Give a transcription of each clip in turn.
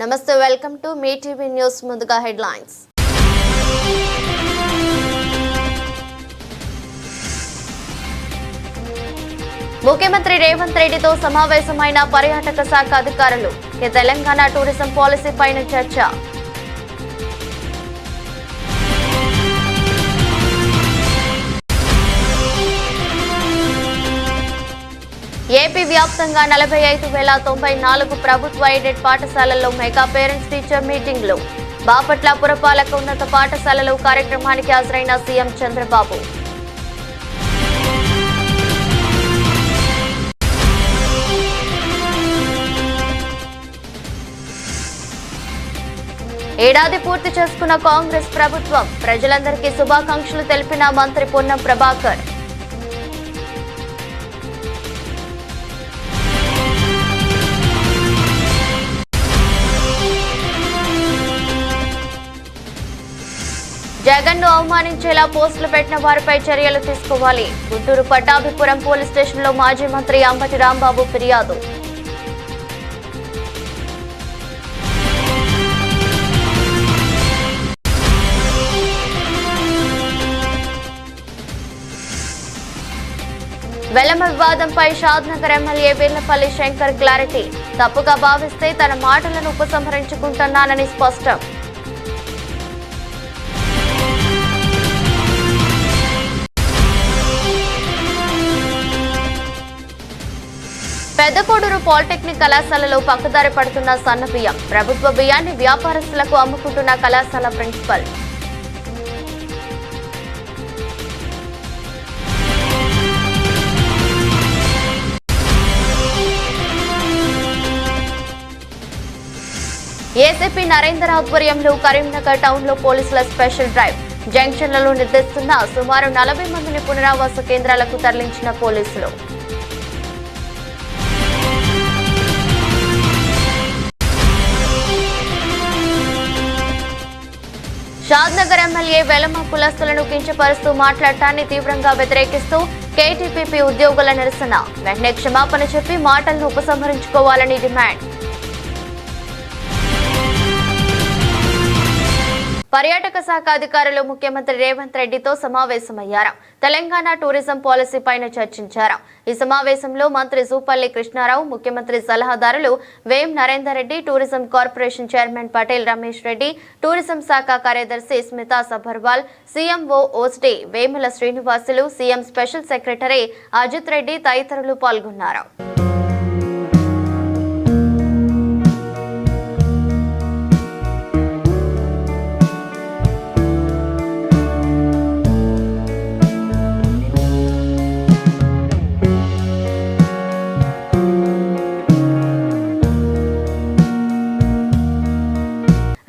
నమస్తే, welcome to me TV news. ముందుగా headlines. ముఖ్యమంత్రి రేవంత్ రెడ్డితో సమావేశమైన పర్యాటక శాఖ అధికారులు. తెలంగాణ టూరిజం పాలసీ పైన చర్చ. ఏపీ వ్యాప్తంగా 45,094 ప్రభుత్వ ఎయిడెడ్ పాఠశాలల్లో మెగా పేరెంట్స్ టీచర్ మీటింగ్లు. బాపట్ల పురపాలక ఉన్నత పాఠశాలలో కార్యక్రమానికి హాజరైన సీఎం చంద్రబాబు. ఏడాది పూర్తి చేసుకున్న కాంగ్రెస్ ప్రభుత్వం. ప్రజలందరికీ శుభాకాంక్షలు తెలిపిన మంత్రి పొన్నం ప్రభాకర్. జగన్ ను అవమానించేలా పోస్టులు పెట్టిన వారిపై చర్యలు తీసుకోవాలి. గుంటూరు పట్టాభిపురం పోలీస్ స్టేషన్లో మాజీ మంత్రి అంబటి రాంబాబు ఫిర్యాదు. వెలమ వివాదంపై షాద్నగర్ ఎమ్మెల్యే వీర్లపల్లి శంకర్ క్లారిటీ. తప్పుగా భావిస్తే తన మాటలను ఉపసంహరించుకుంటున్నానని స్పష్టం. పెద్దకోడూరు పాలిటెక్నిక్ కళాశాలలో పక్కదారి పడుతున్న సన్న బియ్యం. ప్రభుత్వ బియ్యాన్ని వ్యాపారస్తులకు అమ్ముకుంటున్న కళాశాల ప్రిన్సిపల్. ఏసీపీ నరేందర్ ఆధ్వర్యంలో కరీంనగర్ టౌన్ లో పోలీసుల స్పెషల్ డ్రైవ్. జంక్షన్లలో నిర్దేశిస్తున్న సుమారు 40 మందిని పునరావాస కేంద్రాలకు తరలించిన పోలీసులు. షాద్నగర్ ఎమ్మెల్యే వెలమ కులస్తులను కించపరుస్తూ మాట్లాడటాన్ని తీవ్రంగా వ్యతిరేకిస్తూ కేటీపీపీ ఉద్యోగుల నిరసన. వెంటనే క్షమాపణ చెప్పి మాటలను ఉపసంహరించుకోవాలని డిమాండ్. పర్యాటక శాఖ అధికారులు ముఖ్యమంత్రి రేవంత్ రెడ్డితో సమావేశమయ్యారు. తెలంగాణ టూరిజం పాలసీ పైన చర్చించారు. ఈ సమావేశంలో మంత్రి జూపల్లి కృష్ణారావు, ముఖ్యమంత్రి సలహాదారులు Vem Narender Reddy, tourism corporation chairman Patel Ramesh Reddy, tourism శాఖ కార్యదర్శి Smita Sabharwal, CMO OSD Vemula Srinivasulu, CM special secretary Ajith Reddy తదితరులు పాల్గొన్నారు.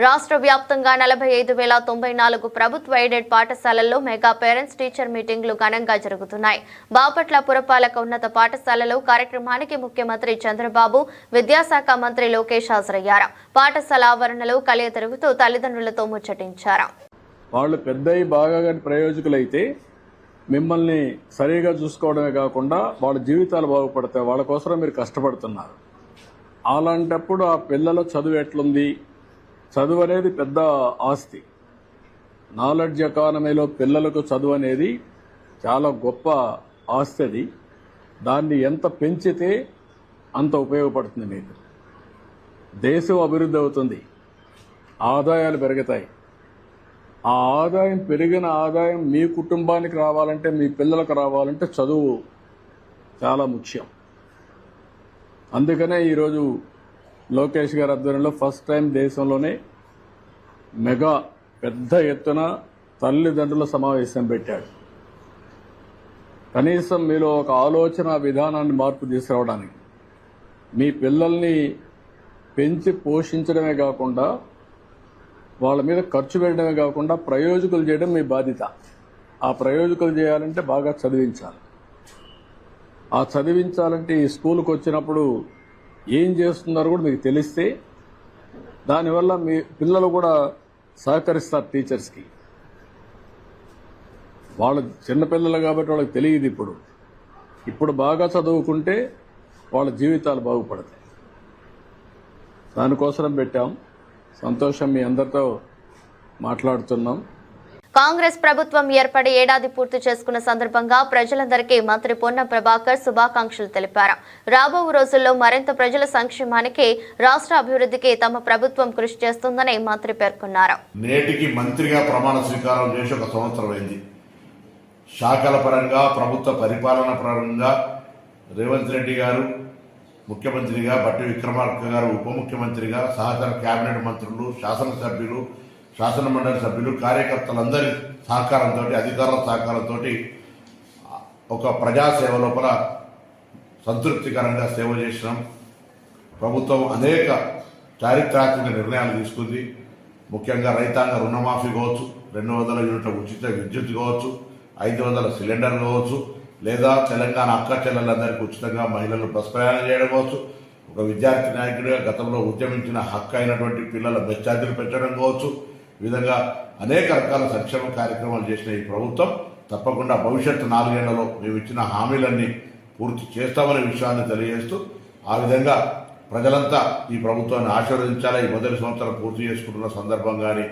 రాష్ట్ర వ్యాప్తంగా 45,094 ప్రభుత్వ ఎయిడెడ్ పాఠశాలల్లో మెగా పేరెంట్స్ టీచర్ మీటింగ్లు ఘనంగా జరుగుతున్నాయి. బాపట్ల పురపాలక ఉన్నత పాఠశాలలో కార్యక్రమానికి ముఖ్యమంత్రి చంద్రబాబు, విద్యాశాఖ మంత్రి లోకేష్ హాజరయ్యారు. పాఠశాల ఆవరణలో కలియ తిరుగుతూ తల్లిదండ్రులతో ముచ్చటించారు. వాళ్ళు పెద్దయి బాగా ప్రయోజకులైతే మిమ్మల్ని సరిగా చూసుకోవడమే కాకుండా వాళ్ళ జీవితాలు బాగుపడతాయి. వాళ్ళ కోసం మీరు కష్టపడుతున్నారు. అలాంటప్పుడు ఆ పిల్లల చదువు ఎట్లుంది? చదువు అనేది పెద్ద ఆస్తి. నాలెడ్జ్ ఎకానమీలో పిల్లలకు చదువు అనేది చాలా గొప్ప ఆస్తి. అది దాన్ని ఎంత పెంచితే అంత ఉపయోగపడుతుంది. మీకు దేశం అభివృద్ధి అవుతుంది, ఆదాయాలు పెరుగుతాయి. ఆ ఆదాయం పెరిగిన ఆదాయం మీ కుటుంబానికి రావాలంటే, మీ పిల్లలకు రావాలంటే చదువు చాలా ముఖ్యం. అందుకనే ఈరోజు లోకేష్ గారి ఆధ్వర్యంలో ఫస్ట్ టైం దేశంలోనే మెగా పెద్ద ఎత్తున తల్లిదండ్రుల సమావేశం పెట్టాడు. కనీసం మీలో ఒక ఆలోచన విధానాన్ని మార్పు తీసుకురావడానికి, మీ పిల్లల్ని పెంచి పోషించడమే కాకుండా వాళ్ళ మీద ఖర్చు పెట్టడమే కాకుండా ప్రయోజకులు చేయడం మీ బాధ్యత. ఆ ప్రయోజకులు చేయాలంటే బాగా చదివించాలి. ఆ చదివించాలంటే ఈ స్కూల్కి వచ్చినప్పుడు ఏం చేస్తున్నారో కూడా మీకు తెలిస్తే దానివల్ల మీ పిల్లలు కూడా సహకరిస్తారు టీచర్స్కి. వాళ్ళు చిన్నపిల్లలు కాబట్టి వాళ్ళకి తెలియదు. ఇప్పుడు బాగా చదువుకుంటే వాళ్ళ జీవితాలు బాగుపడతాయి. దానికోసం పెట్టాం. సంతోషం, మీ అందరితో మాట్లాడుతున్నాం. కాంగ్రెస్ ప్రభుత్వం ఏర్పడి ఏడాది పూర్తి చేసుకున్న సందర్భంగా ప్రజలందరికీ మంత్రి పొన్నం ప్రభాకర్ శుభాకాంక్షలు తెలిపారు. రాబో రోజుల్లో మరింత ప్రజల సంక్షేమానికి, రాష్ట్ర అభివృద్ధికి తమ ప్రభుత్వం కృషి చేస్తుందని మంత్రి పేర్కొన్నారు. నేటికి మంత్రిగా ప్రమాణ స్వీకారం చేసి 1 సంవత్సరం అయింది. శాఖల పరంగా, ప్రభుత్వ పరిపాలన పరంగా రేవంత్ రెడ్డి గారు ముఖ్యమంత్రిగా, బట్టి విక్రమార్క గారు ఉప ముఖ్యమంత్రిగా, సహచర కేబినెట్ మంత్రులు, శాసనసభ్యులు, శాసన మండలి సభ్యులు, కార్యకర్తలందరి సహకారంతో, అధికారుల సహకారంతో ఒక ప్రజాసేవ లోపల సంతృప్తికరంగా సేవ చేసినాం. ప్రభుత్వం అనేక చారిత్రాత్మక నిర్ణయాలు తీసుకుంది. ముఖ్యంగా రైతాంగ రుణమాఫీ కావచ్చు, 200 యూనిట్ల ఉచిత విద్యుత్ కావచ్చు, 500 సిలిండర్ కావచ్చు, లేదా తెలంగాణ అక్క చెల్లెలందరికీ ఉచితంగా మహిళలు బస్ ప్రయాణం చేయడం కావచ్చు, ఒక విద్యార్థి నాయకుడిగా గతంలో ఉద్యమించిన హక్కు అయినటువంటి పిల్లల బస్ ఛార్జీలు పెంచడం కావచ్చు, ఈ విధంగా అనేక రకాల సంక్షేమ కార్యక్రమాలు చేసిన ఈ ప్రభుత్వం తప్పకుండా భవిష్యత్తు 4 ఏళ్లలో మేము ఇచ్చిన హామీలన్నీ పూర్తి చేస్తామనే విషయాన్ని తెలియజేస్తూ, ఆ విధంగా ప్రజలంతా ఈ ప్రభుత్వాన్ని ఆశీర్వదించాలా ఈ మొదటి సంవత్సరం పూర్తి చేసుకుంటున్న సందర్భంగాని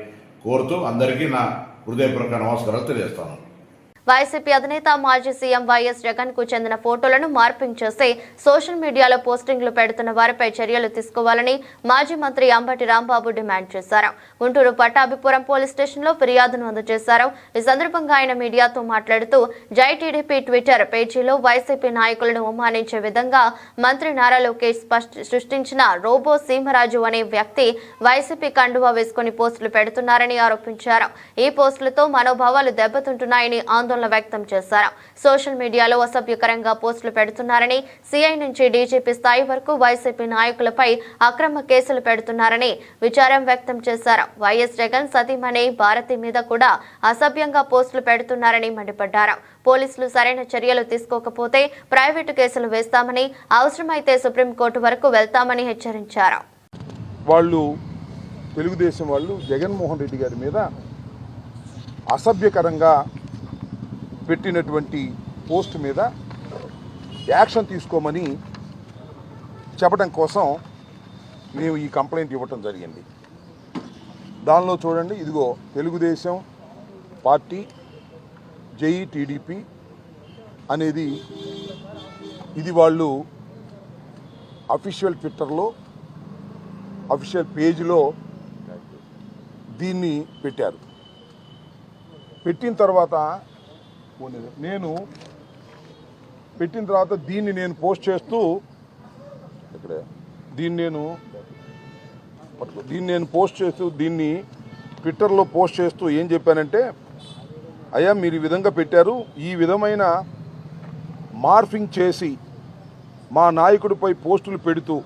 కోరుతూ అందరికీ నా హృదయపూర్వక నమస్కారాలు తెలియజేస్తాను. వైసీపీ అధినేత మాజీ సీఎం వైఎస్ జగన్ కు చెందిన ఫోటోలను మార్పింగ్ చేసి సోషల్ మీడియాలో పోస్టింగ్లు పెడుతున్న వారిపై చర్యలు తీసుకోవాలని మాజీ మంత్రి అంబటి రాంబాబు డిమాండ్ చేశారు. గుంటూరు పట్టాభిపురం పోలీస్ స్టేషన్లో ఫిర్యాదును అందజేశారు. ఈ సందర్భంగా ఆయన మీడియాతో మాట్లాడుతూ, జై టీడీపీ ట్విట్టర్ పేజీలో వైసీపీ నాయకులను అవమానించే విధంగా మంత్రి నారా లోకేష్ సృష్టించిన రోబో సీమరాజు అనే వ్యక్తి వైసీపీ కండువా వేసుకుని పోస్టులు పెడుతున్నారని ఆరోపించారు. ఈ పోస్టులతో మనోభావాలు దెబ్బతింటున్నాయని ఆందోళన వ్యక్తం చేశారు. సోషల్ మీడియాలో అసభ్యకరంగా పోస్టులు పెడుతున్నారని, సీఐ నుంచి డీజీపీ స్థాయి వరకు వైసీపీ నాయకులపై అక్రమ కేసులు పెడుతున్నారని విచారం వ్యక్తం చేశారు. వైఎస్ జగన్ సతీమణి భారతి మీద కూడా అసభ్యంగా పోస్టులు పెడుతున్నారని మండిపడ్డారు. పోలీసులు సరైన చర్యలు తీసుకోకపోతే ప్రైవేటు కేసులు వేస్తామని, అవసరమైతే సుప్రీంకోర్టు వరకు వెళ్తామని హెచ్చరించారు. వాళ్ళు తెలుగుదేశం వాళ్ళు జగన్మోహన్ రెడ్డి గారి మీద అసభ్యకరంగా పెట్టినటువంటి పోస్ట్ మీద యాక్షన్ తీసుకోమని చెప్పడం కోసం మేము ఈ కంప్లైంట్ ఇవ్వటం జరిగింది. దానిలో చూడండి, ఇదిగో తెలుగుదేశం పార్టీ జై టీడీపీ అనేది ఇది వాళ్ళు అఫీషియల్ ట్విట్టర్లో అఫీషియల్ పేజీలో దీన్ని పెట్టారు. పెట్టిన తర్వాత దీన్ని నేను పోస్ట్ చేస్తూ దీన్ని ట్విట్టర్లో పోస్ట్ చేస్తూ ఏం చెప్పానంటే, అయ్యా మీరు ఈ విధంగా పెట్టారు, ఈ విధమైన మార్ఫింగ్ చేసి మా నాయకుడిపై పోస్టులు పెడుతూ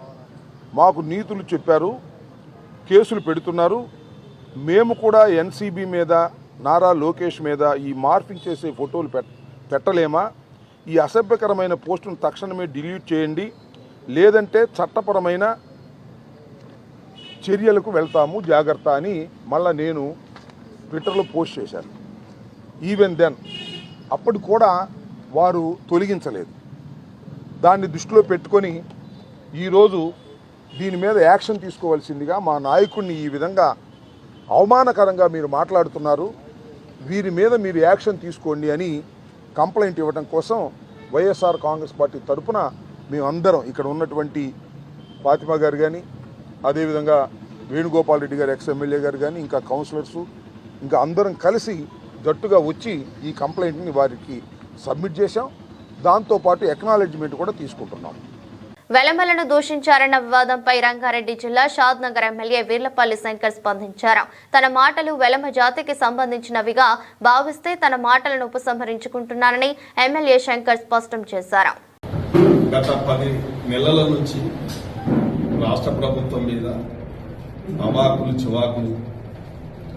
మాకు నీతులు చెప్పారు, కేసులు పెడుతున్నారు. మేము కూడా ఎన్సీబీ మీద, నారా లోకేష్ మీద ఈ మార్ఫింగ్ చేసే ఫోటోలు పెట్టలేమా? ఈ అసభ్యకరమైన పోస్టును తక్షణమే డిలీట్ చేయండి, లేదంటే చట్టపరమైన చర్యలకు వెళ్తాము, జాగ్రత్త అని మళ్ళా నేను ట్విట్టర్లో పోస్ట్ చేశాను. ఈవెన్ దెన్ అప్పుడు కూడా వారు తొలగించలేదు. దాన్ని దృష్టిలో పెట్టుకొని ఈరోజు దీని మీద యాక్షన్ తీసుకోవాల్సిందిగా, మా నాయకుడిని ఈ విధంగా అవమానకరంగా మీరు మాట్లాడుతున్నారు, వీరి మీద మీరు యాక్షన్ తీసుకోండి అని కంప్లైంట్ ఇవ్వడం కోసం వైఎస్ఆర్ కాంగ్రెస్ పార్టీ తరఫున మేమందరం ఇక్కడ ఉన్నటువంటి ఫాతిమా గారు కానీ, అదేవిధంగా వేణుగోపాల్ రెడ్డి గారు ఎక్స్-ఎమ్మెల్యే గారు కానీ, ఇంకా కౌన్సిలర్సు, ఇంకా అందరం కలిసి జట్టుగా వచ్చి ఈ కంప్లైంట్ని వారికి సబ్మిట్ చేశాం. దాంతోపాటు ఎక్నాలెడ్జ్మెంట్ కూడా తీసుకుంటున్నాం. వెలమలను దూషించారన్న వివాదంపై రంగారెడ్డి జిల్లా షాద్ నగర్ ఎమ్మెల్యే వీర్లపల్లి శంకర్ స్పందించారు. తన మాటలు వెలమ జాతికి సంబంధించినవిగా భావిస్తే తన మాటలను ఉపసంహరించుకుంటున్నారని ఎమ్మెల్యే శంకర్ స్పష్టం చేశారు. గత 10 నెలల నుంచి రాష్ట్ర ప్రభుత్వం మీద అవాకులు చివాకులు,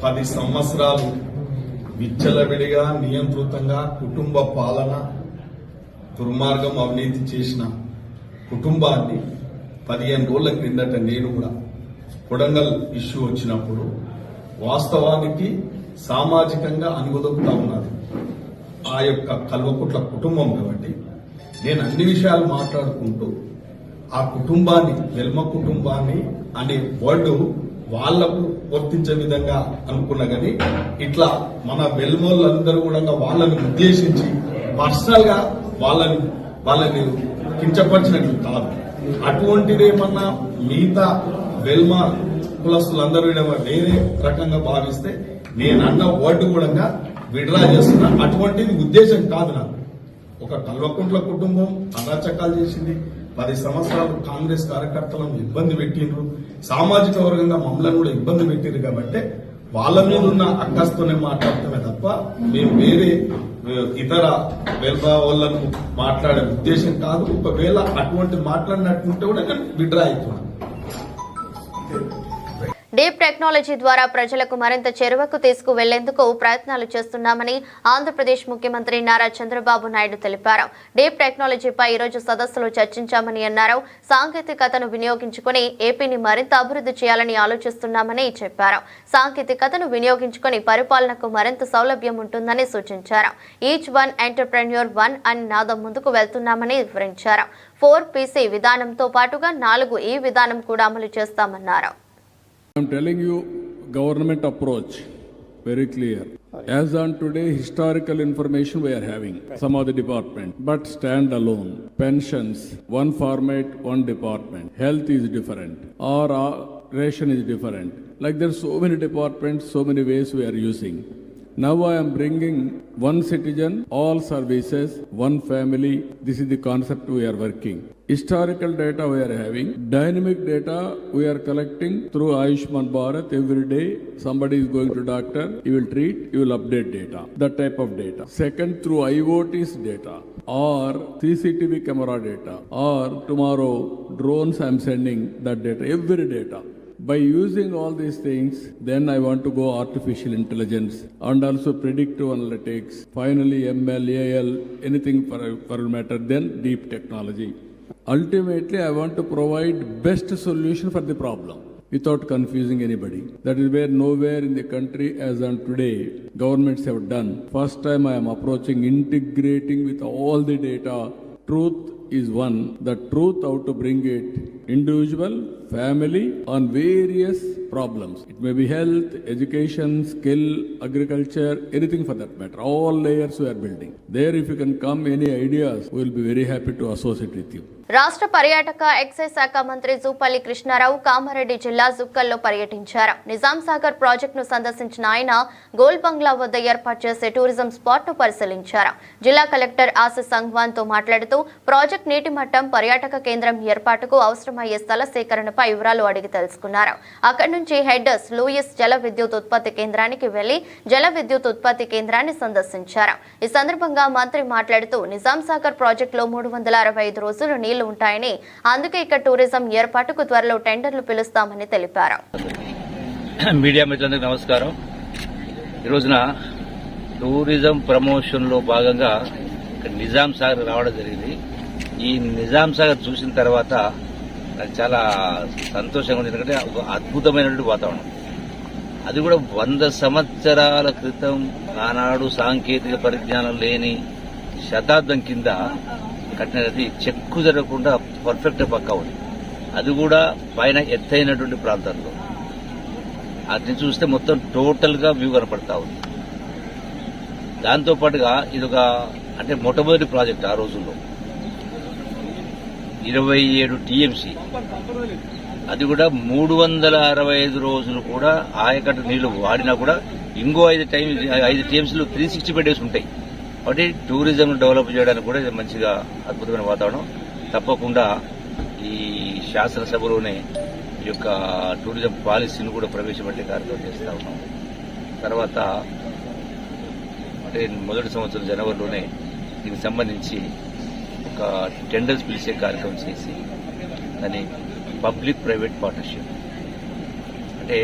10 సంవత్సరాలు విచ్చలవిడిగా నియంత్రితంగా కుటుంబ పాలన, దుర్మార్గం, అవినీతి చేసిన కుటుంబాన్ని 15 రోజుల క్రిందట నేను కూడా కొడంగల్ ఇష్యూ వచ్చినప్పుడు వాస్తవానికి సామాజికంగా అనుగుదొక్కుతా ఉన్నది ఆ యొక్క కల్వకుట్ల కుటుంబం. కాబట్టి నేను అన్ని విషయాలు మాట్లాడుకుంటూ ఆ కుటుంబాన్ని, వెల్మ కుటుంబాన్ని అనే వర్డ్ వాళ్లకు వర్తించే విధంగా అనుకున్నా కానీ ఇట్లా మన వెల్మోళ్ళందరూ కూడా వాళ్ళని ఉద్దేశించి పర్సనల్ గా వాళ్ళని కించపరిచినట్లు కాదు. అటువంటిదేమన్నా మిగతా వెల్మా కులస్తులందరూ వేరే రకంగా భావిస్తే నేను అన్న వర్డ్ కూడా విడ్రా చేస్తున్నా. అటువంటిది ఉద్దేశం కాదు నాకు. ఒక కల్వకుంట్ల కుటుంబం అరాచకాలు చేసింది, 10 సంవత్సరాలు కాంగ్రెస్ కార్యకర్తలను ఇబ్బంది పెట్టిండ్రు, సామాజిక వర్గంగా మమ్మల్ని కూడా ఇబ్బంది పెట్టిండ్రు. కాబట్టి వాళ్ళ మీద ఉన్న అక్కస్తోనే మాట్లాడతామే తప్ప మేము వేరే ఇతర వెల్బా వాళ్ళను మాట్లాడే ఉద్దేశం కాదు. ఒకవేళ అటువంటి మాట్లాడినట్టుంటే కూడా నేను విడ్రా అవుతున్నాను. డీప్ టెక్నాలజీ ద్వారా ప్రజలకు మరింత చేరువకు తీసుకువెళ్లేందుకు ప్రయత్నాలు చేస్తున్నామని ఆంధ్రప్రదేశ్ ముఖ్యమంత్రి నారా చంద్రబాబు నాయుడు తెలిపారు. డీప్ టెక్నాలజీపై ఈరోజు సదస్సులో చర్చించామని అన్నారు. సాంకేతికతను వినియోగించుకుని ఏపీని మరింత అభివృద్ధి చేయాలని ఆలోచిస్తున్నామని చెప్పారు. సాంకేతికతను వినియోగించుకుని పరిపాలనకు మరింత సౌలభ్యం ఉంటుందని సూచించారు. ఈచ్ వన్ ఎంటర్ప్రెన్యూర్ వన్ అని నాదం ముందుకు వెళ్తున్నామని వివరించారు. 4PC విధానంతో పాటుగా 4E విధానం కూడా అమలు చేస్తామన్నారు. I'm telling you, government approach very clear. As on today, historical information we are having, some of the department, but stand alone. Pensions, one format, one department. Health is different, or ration is different. Like there's so many departments, so many ways we are using. Now I am bringing one citizen, all services, one family. This is the concept we are working. Historical data we are having. Dynamic data we are collecting through Ayushman Bharat. Every day somebody is going to doctor, he will treat, he will update data. That type of data. Second, through IoT's data or CCTV camera data, or tomorrow drones I am sending that data, every data. By using all these things, then I want to go artificial intelligence and also predictive analytics, finally ML, AL, anything for a matter, then deep technology. Ultimately, I want to provide best solution for the problem without confusing anybody. That is where nowhere in the country as on today, governments have done. First time I am approaching integrating with all the data. Truth is one. The truth, how to bring it, individual, family, on various problems. It may be health, education, skill, agriculture, anything for that matter. All layers we are building. There, if you can come, any ideas, we will be very happy to associate with you. రాష్ట్ర పర్యాటక excise శాఖ మంత్రి జూపల్లి కృష్ణారావు కామారెడ్డి జిల్లా జుక్కల్లో పర్యటించారు. నిజాం సాగర్ ప్రాజెక్టును సందర్శించిన ఆయన goal బంగ్లా వద్ద ఏర్పాటు చేసే టూరిజం స్పాట్ ను పరిశీలించారు. జిల్లా కలెక్టర్ ఆసిస్ సంగ్వాన్ తో మాట్లాడుతూ ప్రాజెక్ట్ నీటి మట్టం, పర్యాటక కేంద్రం ఏర్పాటుకు అవసరమయ్యే స్థల సేకరణపై వివరాలు అడిగి తెలుసుకున్నారు. అక్కడి నుంచి హెడ్డర్స్ లూయిస్ జల విద్యుత్ ఉత్పత్తి కేంద్రానికి వెళ్లి జల విద్యుత్ ఉత్పత్తి కేంద్రాన్ని సందర్శించారు. ఈ సందర్భంగా మంత్రి మాట్లాడుతూ నిజాం సాగర్ ప్రాజెక్టులో 365 రోజులు నీళ్లు ఉంటాయని, అందుకే ఇక్కడ టూరిజం ఏర్పాటుకు త్వరలో టెండర్లు పిలుస్తామని తెలిపారు. మీడియా మిత్రులందరికీ నమస్కారం. ఈ రోజున టూరిజం ప్రమోషన్ లో భాగంగా నిజాం సాగర్ రావడం జరిగింది. ఈ నిజాం సాగర్ చూసిన తర్వాత నాకు చాలా సంతోషంగా ఉంది. ఎందుకంటే ఒక అద్భుతమైనటువంటి వాతావరణం. అది కూడా 100 సంవత్సరాల క్రితం ఆనాడు సాంకేతిక పరిజ్ఞానం లేని శతాబ్దం కింద కట్టినది, చెక్కు జరగకుండా పర్ఫెక్ట్ పక్కా ఉంది. అది కూడా పైన ఎత్తైనటువంటి ప్రాంతాల్లో. అది చూస్తే మొత్తం టోటల్ గా వ్యూ కనపడతా ఉంది. దాంతో పాటుగా ఇదొక అంటే మొట్టమొదటి ప్రాజెక్ట్ ఆ రోజుల్లో 27 TMC. అది కూడా 365 రోజులు కూడా ఆయకట్టు నీళ్లు వాడినా కూడా ఇంకో 5 TMCలు 365 days ఉంటాయి. కాబట్టి టూరిజం డెవలప్ చేయడానికి కూడా ఇది మంచిగా అద్భుతమైన వాతావరణం. తప్పకుండా ఈ శాసనసభలోనే ఈ యొక్క టూరిజం పాలసీని కూడా ప్రవేశపెట్టే కార్యక్రమం చేస్తా ఉన్నాం. తర్వాత అంటే మొదటి సంవత్సరం జనవరిలోనే దీనికి సంబంధించి ఒక టెండర్స్ పిలిచే కార్యక్రమం చేసి దాన్ని పబ్లిక్ ప్రైవేట్ పార్ట్నర్షిప్ అంటే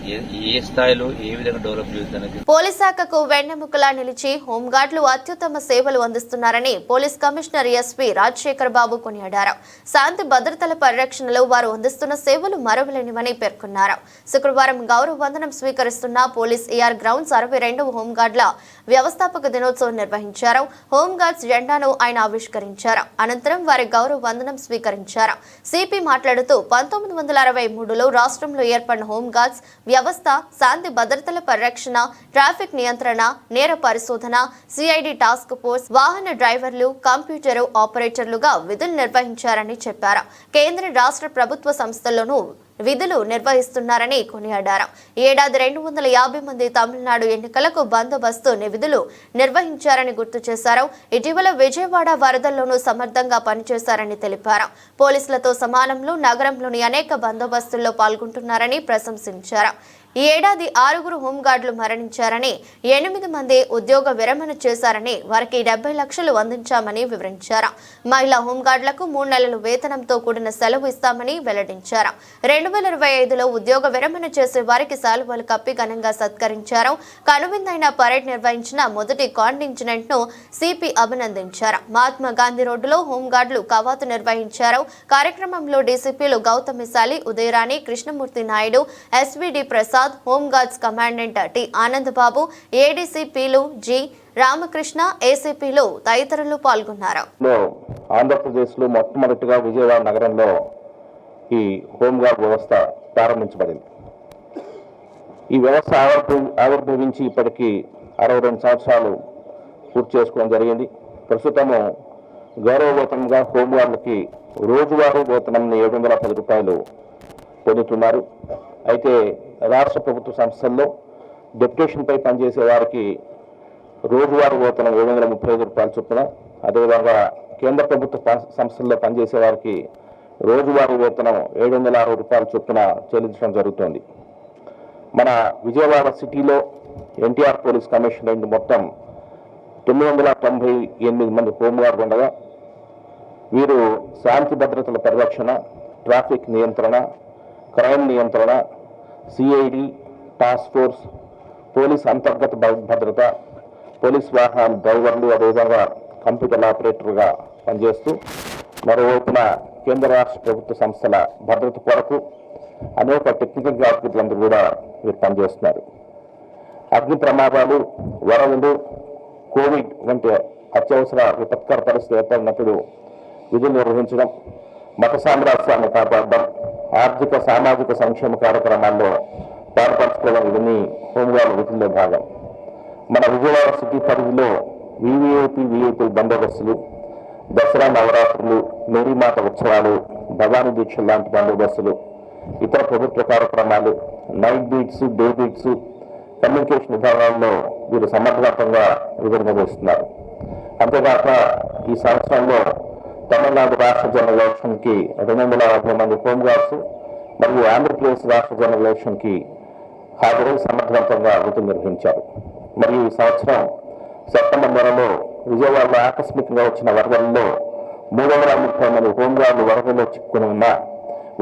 ఏ స్థాయిలో ఏ విధంగా డెవలప్ చేస్తుందనేది పోలీస్ శాఖకు వెన్నెముకలా నిలిచి హోంగార్డులు అత్యుత్తమ సేవలు అందిస్తున్నారని పోలీస్ కమిషనర్ ఎస్పీ రాజశేఖర్ బాబు కొనియాడారు. శాంతి భద్రతల పరిరక్షణలో వారు అందిస్తున్న సేవలు మరవలేనివని పేర్కొన్నారు. శుక్రవారం గౌరవ వందనం స్వీకరిస్తున్న పోలీస్ ఏఆర్ గ్రౌండ్స్ 62వ హోంగార్డుల వ్యవస్థాపక దినోత్సవం నిర్వహించారు. హోంగార్డ్స్ జెండాను ఆయన ఆవిష్కరించారు. అనంతరం వారి గౌరవ వందనం స్వీకరించారు. సిపి మాట్లాడుతూ 1963లో రాష్ట్రంలో ఏర్పడిన హోంగార్డ్స్ వ్యవస్థ శాంతి భద్రతల పరిరక్షణ, ట్రాఫిక్ నియంత్రణ, నేర పరిశోధన, సిఐడి టాస్క్ ఫోర్స్, వాహన డ్రైవర్లు, కంప్యూటర్ ఆపరేటర్లుగా విధులు నిర్వహించారని చెప్పారు. కేంద్ర రాష్ట్ర ప్రభుత్వ సంస్థల్లోనూ విధులు నిర్వహిస్తున్నారని కొనియాడారు. ఏడాది 250 మంది తమిళనాడు ఎన్నికలకు బందోబస్తు విధులు నిర్వహించారని గుర్తు చేశారు. ఇటీవల విజయవాడ వరదల్లోనూ సమర్థంగా పనిచేశారని తెలిపారు. పోలీసులతో సమానంలో నగరంలోని అనేక బందోబస్తుల్లో పాల్గొంటున్నారని ప్రశంసించారు. ఈ ఏడాది 6 హోంగార్డులు మరణించారని, 8 మంది ఉద్యోగ విరమణ చేశారని, వారికి 70 లక్షలు అందించామని వివరించారు. మహిళా హోంగార్డులకు 3 నెలల వేతనంతో కూడిన సెలవు ఇస్తామని వెల్లడించారు. 2025లో ఉద్యోగ విరమణ చేసే వారికి శాలువాలు కప్పి ఘనంగా సత్కరించారు. కనువిందైన పరేడ్ నిర్వహించిన మొదటి కాంటింజెంట్ ను సిపి అభినందించారు. మహాత్మా గాంధీ రోడ్డులో హోంగార్డులు కవాతు నిర్వహించారు. కార్యక్రమంలో డీసీపీలు Gautami Shali, Udayarani, Krishnamurthy Naidu, SVD Prasad, home guards commandant T Anandababu, ఏడీసీపీలు జి రామకృష్ణ, ఏసీపీలు తదితరులు పాల్గొన్నారు. ఆంధ్రప్రదేశ్లో మొట్టమొదటిగా విజయవాడ నగరంలో ఈ హోంగార్డ్ వ్యవస్థ ప్రారంభించబడింది. ఈ వ్యవస్థ ఆవిర్భవించి ఇప్పటికీ 62 సంవత్సరాలు పూర్తి చేసుకోవడం జరిగింది. ప్రస్తుతము గౌరవ వేతనంగా హోంగార్డులకి రోజువారీ వేతనం 710 రూపాయలు పొందుతున్నారు. అయితే రాష్ట్ర ప్రభుత్వ సంస్థల్లో డెప్యుటేషన్పై పనిచేసే వారికి రోజువారీ వేతనం 735 రూపాయల చొప్పున, అదేవిధంగా కేంద్ర ప్రభుత్వ సంస్థల్లో పనిచేసే వారికి రోజువారీ వేతనం 760 రూపాయల చొప్పున చెల్లించడం జరుగుతోంది. మన విజయవాడ సిటీలో ఎన్టీఆర్ పోలీస్ కమిషనరేట్ మొత్తం 998 మంది హోంగార్డు ఉండగా వీరు శాంతి భద్రతల పరిరక్షణ, ట్రాఫిక్ నియంత్రణ, క్రైమ్ నియంత్రణ, సిఐడి టాస్క్ ఫోర్స్, పోలీస్ అంతర్గత భద్రత, పోలీస్ వాహనాల డ్రైవర్లు, అదేవిధంగా కంప్యూటర్ ఆపరేటర్గా పనిచేస్తూ మరోవైపున కేంద్ర రాష్ట్ర ప్రభుత్వ సంస్థల భద్రత కొరకు అనేక టెక్నికల్ గ్రాఫిక్లందరూ కూడా వీరు పనిచేస్తున్నారు. అగ్ని ప్రమాదాలు, వరదలు, కోవిడ్ వంటి అత్యవసర విపత్కర పరిస్థితి ఏర్పడినప్పుడు విధులు నిర్వహించడం, మత సామ్రాజ్యాన్ని కాపాడడం, ఆర్థిక సామాజిక సంక్షేమ కార్యక్రమాల్లో పాల్పంచుకోవడం ఇవన్నీ హోంగార్డు విధుల్లో భాగం. మన విజయవాడ సిటీ పరిధిలో విఐపీ బందోబస్తులు, దసరా నవరాత్రులు, మేరీమాత ఉత్సవాలు, భవానీ దీక్షలు లాంటి బందోబస్తులు, ఇతర ప్రభుత్వ కార్యక్రమాలు, night beats, day beats, communication విభాగాల్లో వీరు సమర్థవంతంగా విధులు నిర్వహిస్తున్నారు. అంతేకాక ఈ సంవత్సరంలో తమిళనాడు రాష్ట్ర జనరల్ ఎలక్షన్కి 250 మంది హోంగార్డ్స్ మరియు ఆంధ్రప్రదేశ్ రాష్ట్ర జనరల్ ఎలక్షన్కి హాజరై సమర్థవంతంగా విధులు నిర్వహించారు. మరియు ఈ సంవత్సరం సెప్టెంబర్ నెలలో విజయవాడలో ఆకస్మికంగా వచ్చిన వరదల్లో 330 మంది హోంగార్డులు వరదల్లో చిక్కుకుని ఉన్న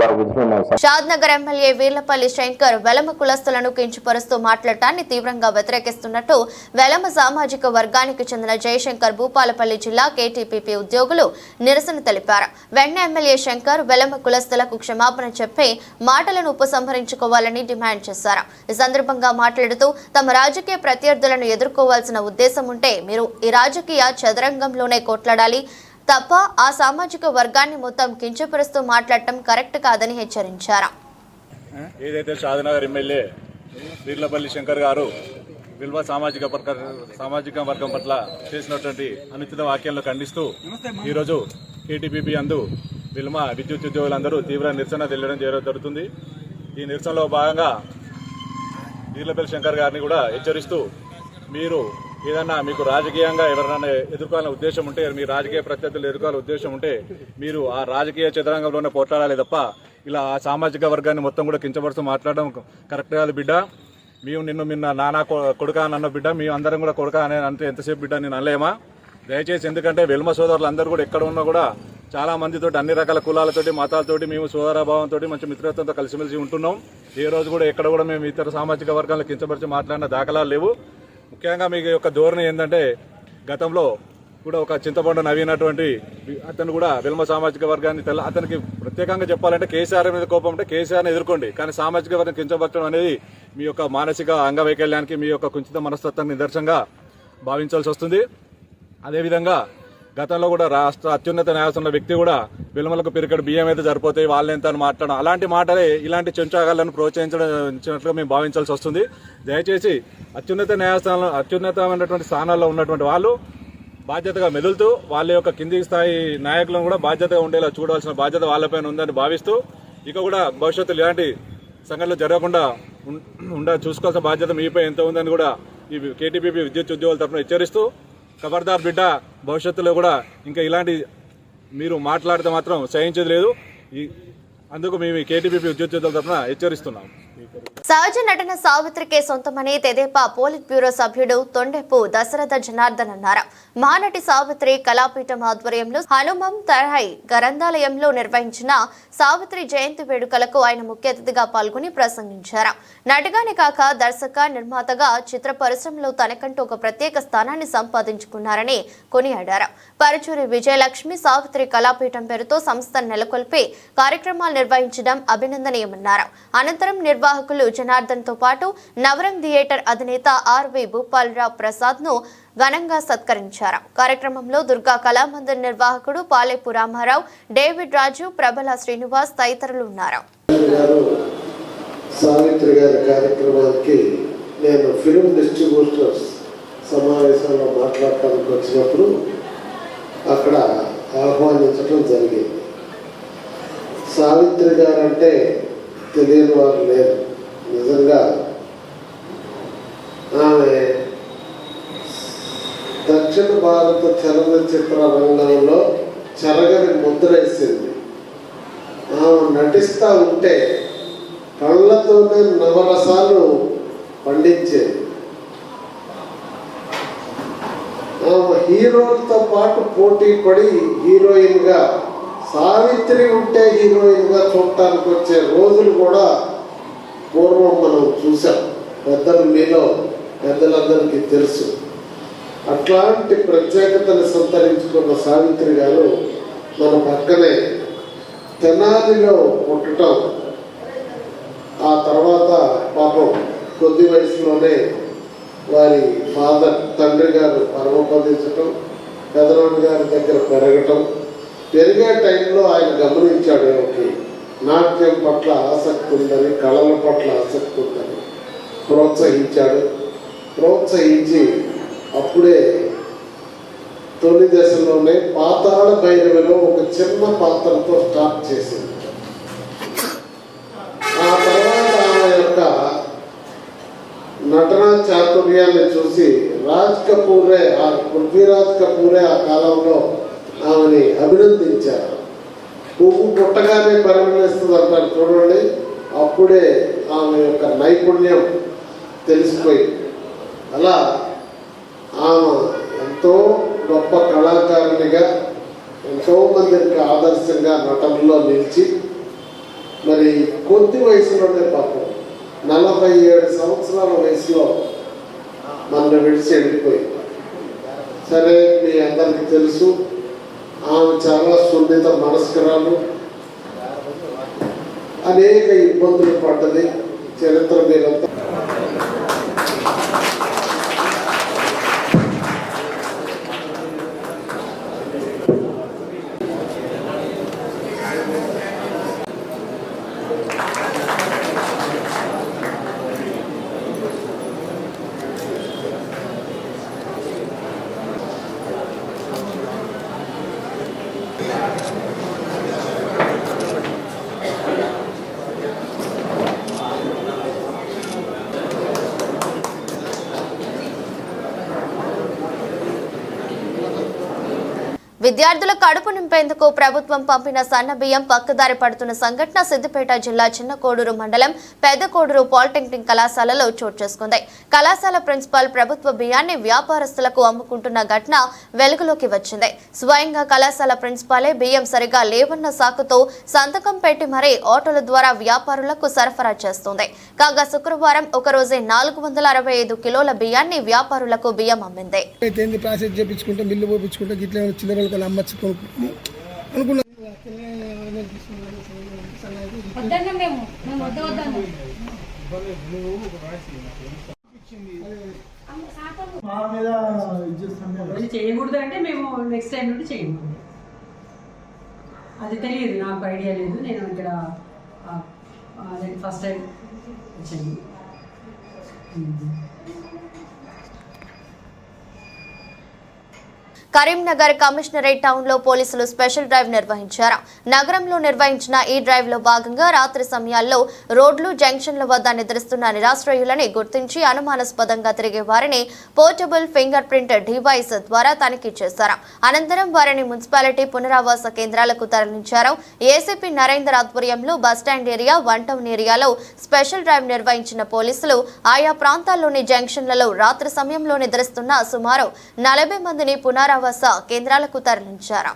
వారి విధులను షాద్నగర్ ఎమ్మెల్యే వీర్లపల్లి శంకర్ వెలమ కులస్తులను కించపరుస్తూ మాట్లాడటాన్ని తీవ్రంగా వ్యతిరేకిస్తున్నట్టు వెలమ సామాజిక వర్గానికి చెందిన జయశంకర్ భూపాలపల్లి జిల్లా కేటీపీపీ ఉద్యోగులు నిరసన తెలిపారు. వెంటనే ఎమ్మెల్యే శంకర్ వెలమ కులస్తులకు క్షమాపణ చెప్పి మాటలను ఉపసంహరించుకోవాలని డిమాండ్ చేశారు. ఈ సందర్భంగా మాట్లాడుతూ తమ రాజకీయ ప్రత్యర్థులను ఎదుర్కోవాల్సిన ఉద్దేశం ఉంటే మీరు ఈ రాజకీయ చదరంగంలోనే కొట్లాడాలి తప్ప ఆ సామాజిక వర్గాన్ని మొత్తం కించపరుస్తూ మాట్లాడటం కరెక్ట్ కాదని హెచ్చరించారు. ఏదైతే షాద్నగర్ ఎమ్మెల్యే వీర్లపల్లి శంకర్ గారు విల్వ సామాజిక వర్గం పట్ల చేసినటువంటి అనుచిత వ్యాఖ్యలను ఖండిస్తూ ఈరోజు కేటీపీపీ అందు విల్మ విద్యుత్ ఉద్యోగులందరూ తీవ్ర నిరసన తెలియడం జరుగుతుంది. ఈ నిరసనలో భాగంగా వీర్లపల్లి శంకర్ గారిని కూడా హెచ్చరిస్తూ మీరు ఏదన్నా మీకు రాజకీయంగా ఎవరైనా ఎదుర్కోవాలనే ఉద్దేశం ఉంటే, మీ రాజకీయ ప్రత్యర్థులు ఎదుర్కోవాలనే ఉద్దేశం ఉంటే మీరు ఆ రాజకీయ చదరంగంలోనే పోట్లాడాలి తప్ప ఇలా ఆ సామాజిక వర్గాన్ని మొత్తం కూడా కించపరుస్తూ మాట్లాడడం కరెక్ట్ కాదు బిడ్డ. మేము నిన్న నానా కొడుక అని అన్న బిడ్డ, మేము అందరం కూడా కొడుక అనే అంటే ఎంతసేపు బిడ్డ నేను అనలేమా? దయచేసి, ఎందుకంటే వెల్మ సోదరులు అందరూ కూడా ఎక్కడ ఉన్నా కూడా చాలా మందితోటి అన్ని రకాల కులాలతోటి మతాలతోటి మేము సోదరభావంతో మంచి మిత్రత్వంతో కలిసిమెలిసి ఉంటున్నాం. ఏ రోజు కూడా ఎక్కడ కూడా మేము ఇతర సామాజిక వర్గాలను కించపరిచి మాట్లాడిన దాఖలాలు లేవు. ముఖ్యంగా మీకు యొక్క ధోరణి ఏంటంటే గతంలో కూడా ఒక చింతపండు నవ్వినటువంటి అతను కూడా వెల్మ సామాజిక వర్గాన్ని అతనికి ప్రత్యేకంగా చెప్పాలంటే కేసీఆర్ మీద కోపం అంటే కేసీఆర్ని ఎదుర్కోండి, కానీ సామాజిక వర్గం కించపరచడం అనేది మీ యొక్క మానసిక అంగవైకల్యానికి మీ యొక్క కుంచిత మనస్తత్వాన్ని నిదర్శనంగా భావించాల్సి వస్తుంది. అదేవిధంగా గతంలో కూడా రాష్ట్ర అత్యున్నత న్యాయస్థానం వ్యక్తి కూడా వెలుమలకు పిరికడు బియ్యం అయితే సరిపోతాయి వాళ్ళెంత అని మాట్లాడడం, అలాంటి మాటలే ఇలాంటి చెంచాగాలను ప్రోత్సహించినట్లుగా మేము భావించాల్సి వస్తుంది. దయచేసి అత్యున్నతమైనటువంటి స్థానాల్లో ఉన్నటువంటి వాళ్ళు బాధ్యతగా మెదులుతూ వాళ్ళ యొక్క కింది స్థాయి నాయకులను కూడా బాధ్యతగా ఉండేలా చూడాల్సిన బాధ్యత వాళ్ళపైన ఉందని భావిస్తూ ఇక కూడా భవిష్యత్తులో ఇలాంటి సంఘటనలు జరగకుండా చూసుకోవాల్సిన బాధ్యత మీపై ఎంత ఉందని కూడా ఈ కేటీపీపీ విద్యుత్ ఉద్యోగుల తరఫున హెచ్చరిస్తూ ఖబర్దార్ బిడ్డ, భవిష్యత్తులో కూడా ఇంకా ఇలాంటి మీరు మాట్లాడితే మాత్రం సహించేది లేదు. అందుకు మేము కేటీపీపీ విద్యుత్ ఉద్యోగుల తరఫున హెచ్చరిస్తున్నాం. సహజ నటన సావిత్రికే సొంతమని తెదేపా పోలిట్ బ్యూరో సభ్యుడు తొండెపు దశరథ జనార్దన్ అన్నారు. మహానటి సావిత్రి కళాపీఠం ఆధ్వర్యంలో హనుమం తరహై గ్రంథాలయంలో నిర్వహించిన సావిత్రి జయంతి వేడుకలకు ఆయన ముఖ్య అతిథిగా పాల్గొని ప్రసంగించారు. నటిగానే కాక దర్శక నిర్మాతగా చిత్ర పరిశ్రమలో తనకంటూ ఒక ప్రత్యేక స్థానాన్ని సంపాదించుకున్నారని కొనియాడారు. పరుచూరి విజయలక్ష్మి సావిత్రి కళాపీఠం పేరుతో సంస్థను నెలకొల్పి కార్యక్రమాలు నిర్వహించడం అభినందనీయమన్నారు. అనంతరం నిర్వాహకులు జనార్దన్ తో పాటు నవరంగ్ థియేటర్ అధినేత ఆర్వి భూపాలరావు ప్రసాద్ ను ఘనంగా సత్కరించారు. కార్యక్రమంలో దుర్గా కళామందిర్ నిర్వాహకుడు పాలేపు రామారావు, డేవిడ్ రాజు, ప్రబల శ్రీనివాస్ తదితరులు ఉన్నారు. సావిత్రి గారి కార్యక్రమానికి నేను ఫిల్మ్ డిస్ట్రిబ్యూటర్స్ సమావేశంలో మాట్లాడటానికి వచ్చినప్పుడు అక్కడ ఆహ్వానించడం జరిగింది. సావిత్రి గారు అంటే తెలియని వారు లేరు. నిజంగా ఆమె దక్షిణ భారత చలనచిత్ర రంగంలో చెరగని ముద్ర వేసింది. ఆమె నటిస్తూ ఉంటే కళ్ళతోనే నవరసాలు పండించేది. ఆమె హీరోలతో పాటు పోటీ పడి హీరోయిన్గా, సావిత్రి ఉంటే హీరోయిన్గా చూడటానికి వచ్చే రోజులు కూడా పూర్వం మనం చూసాం. పెద్దలు మీలో పెద్దలందరికీ తెలుసు. అట్లాంటి ప్రత్యేకతను సంతరించుకున్న సావిత్రి గారు మన పక్కనే తెనాలిలో పుట్టడం, ఆ తర్వాత పాపం కొద్ది వయసులోనే వారి తండ్రి గారు పరమపదించటం, పెదనాన్న గారి దగ్గర పెరగటం, పెరిగే టైంలో ఆయన గమనించాడు ఏమిటి నాట్యం పట్ల ఆసక్తి ఉందని, కళల పట్ల ఆసక్తి ఉందని ప్రోత్సహించి అప్పుడే తొలి దశలోనే పాతాళ భైరవిలో ఒక చిన్న పాత్రతో స్టార్ట్ చేసింది. ఆ తర్వాత ఆమె యొక్క నటనా చాతుర్యాన్ని చూసి పృథ్వీరాజ్ కపూరే ఆ కాలంలో ఆమెని అభినందించారు. పువ్వు పుట్టగానే పరిమళిస్తుంది అంటారు చూడండి, అప్పుడే ఆమె యొక్క నైపుణ్యం తెలిసిపోయింది. అలా ఆమె ఎంతో గొప్ప కళాకారునిగా ఎంతో మందికి ఆదర్శంగా నటనలో నిలిచి మరి కొద్ది వయసులోనే పాపం 47 సంవత్సరాల వయసులో మనల్ని విడిచి వెళ్ళిపోయింది. సరే, మీ అందరికీ తెలుసు ఆమె చాలా సున్నిత మనస్కరాలు, అనేక ఇబ్బందులు పడ్డది. చరిత్ర మీరంతా విద్యార్థుల కడుపు నింపేందుకు ప్రభుత్వం పంపిన సన్న బియ్యం పక్కదారి పడుతున్న సంఘటన సిద్దిపేట జిల్లా చిన్న కోడూరు మండలం పెద్ద కోడూరు పాలిటెక్నిక్ కళాశాలలో చోటు చేసుకుంది. కళాశాల ప్రిన్సిపాల్ ప్రభుత్వ బియ్యాన్ని వ్యాపారస్తులకు అమ్ముకుంటున్న ఘటన వెలుగులోకి వచ్చింది. స్వయంగా కళాశాల ప్రిన్సిపాలే బియ్యం సరిగా లేవన్న సాకుతో సంతకం పెట్టి మరీ ఆటోల ద్వారా వ్యాపారులకు సరఫరా చేస్తుంది. కాగా శుక్రవారం ఒకరోజే 465 కిలోల బియ్యాన్ని వ్యాపారులకు బియ్యం అమ్మింది. చేయకూడదు అంటే మేము నెక్స్ట్ టైం నుండి చేయము. అది తెలియదు, నాకు ఐడియా లేదు. నేను ఇక్కడ ఫస్ట్ టైం వచ్చాను. కరీంనగర్ కమిషనరేట్ టౌన్ లో పోలీసులు స్పెషల్ డ్రైవ్ నిర్వహించారు. నగరంలో నిర్వహించిన ఈ డ్రైవ్ లో భాగంగా రాత్రి సమయాల్లో రోడ్లు జంక్షన్ల వద్ద నిద్రిస్తున్న నిరాశ్రయులని గుర్తించి అనుమానాస్పదంగా తిరిగే వారిని పోర్టబుల్ ఫింగర్ ప్రింట్ డివైస్ ద్వారా తనిఖీ చేశారు. అనంతరం వారిని మున్సిపాలిటీ పునరావాస కేంద్రాలకు తరలించారు. ఏసీపీ నరేందర్ ఆధ్వర్యంలో బస్టాండ్ ఏరియా, వన్ టౌన్ ఏరియాలో స్పెషల్ డ్రైవ్ నిర్వహించిన పోలీసులు ఆయా ప్రాంతాల్లోని జంక్షన్లలో రాత్రి సమయంలో నిద్రిస్తున్న సుమారు 40 మందిని పునరావాస కేంద్రాలకు తరలించారు.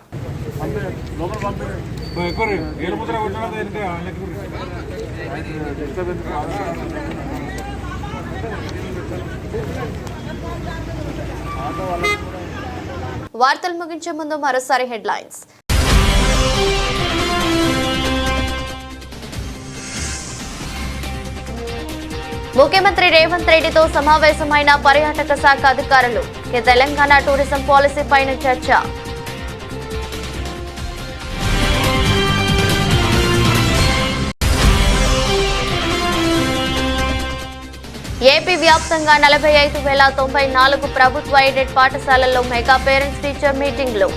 వార్తలు ముగించే ముందు మరోసారి హెడ్లైన్స్. ముఖ్యమంత్రి రేవంత్ రెడ్డితో సమావేశమైన పర్యాటక శాఖ అధికారులు. తెలంగాణ టూరిజం పాలసీ పైన చర్చ. ఏపీ వ్యాప్తంగా 45,094 ప్రభుత్వ ఎయిడెడ్ పాఠశాలల్లో మెగా పేరెంట్స్ టీచర్ మీటింగ్లు.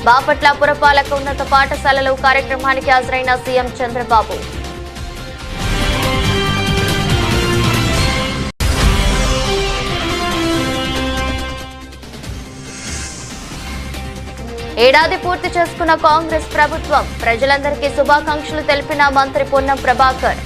బాపట్ల పురపాలక ఉన్నత పాఠశాలలో కార్యక్రమానికి హాజరైన సీఎం చంద్రబాబు. ఏడాది పూర్తి చేసుకున్న కాంగ్రెస్ ప్రభుత్వం. ప్రజలందరికీ శుభాకాంక్షలు తెలిపిన మంత్రి పొన్నం ప్రభాకర్.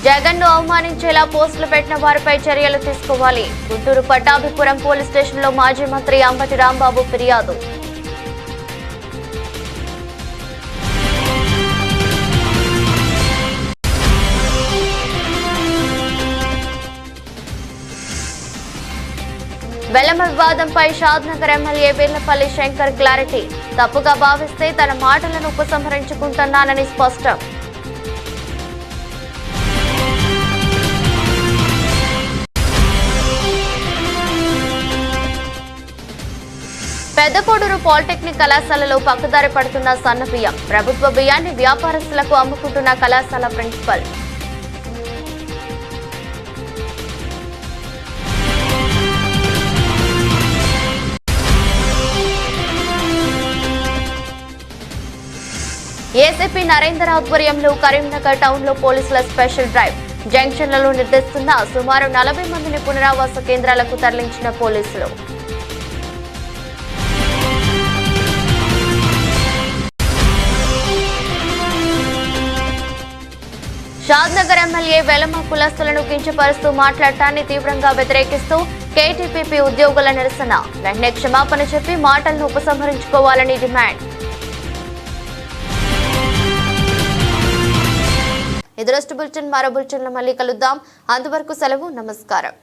జగన్ను అవమానించేలా పోస్టులు పెట్టిన వారిపై చర్యలు తీసుకోవాలి. గుంటూరు పట్టాభిపురం పోలీస్ స్టేషన్లో మాజీ మంత్రి అంబటి రాంబాబు ఫిర్యాదు. వెల్లమ వివాదంపై షాద్నగర్ ఎమ్మెల్యే వీర్లపల్లి శంకర్ క్లారిటీ. తప్పుగా భావిస్తే తన మాటలను ఉపసంహరించుకుంటున్నానని స్పష్టం. పెద్ద కోడూరు పాలిటెక్నిక్ కళాశాలలో పక్కదారి పడుతున్న సన్న బియ్యం. ప్రభుత్వ బియ్యాన్ని వ్యాపారస్తులకు అమ్ముకుంటున్న కళాశాల ప్రిన్సిపల్. ఏసీపీ నరేందర్ ఆధ్వర్యంలో కరీంనగర్ టౌన్ లో పోలీసుల స్పెషల్ డ్రైవ్. జంక్షన్లలో నిర్దేశిస్తున్న సుమారు 40 మందిని పునరావాస కేంద్రాలకు తరలించిన పోలీసులు. షాద్నగర్ ఎమ్మెల్యే వెలమ కులస్తులను కించపరుస్తూ మాట్లాడటాన్ని తీవ్రంగా వ్యతిరేకిస్తూ కేటీపీపీ ఉద్యోగుల నిరసన. వెంటనే క్షమాపణ చెప్పి మాటలను ఉపసంహరించుకోవాలని డిమాండ్. ఇది బులెటిన్. మరో బులెటిన్లో మళ్ళీ కలుద్దాం. అంతవరకు సెలవు. నమస్కారం.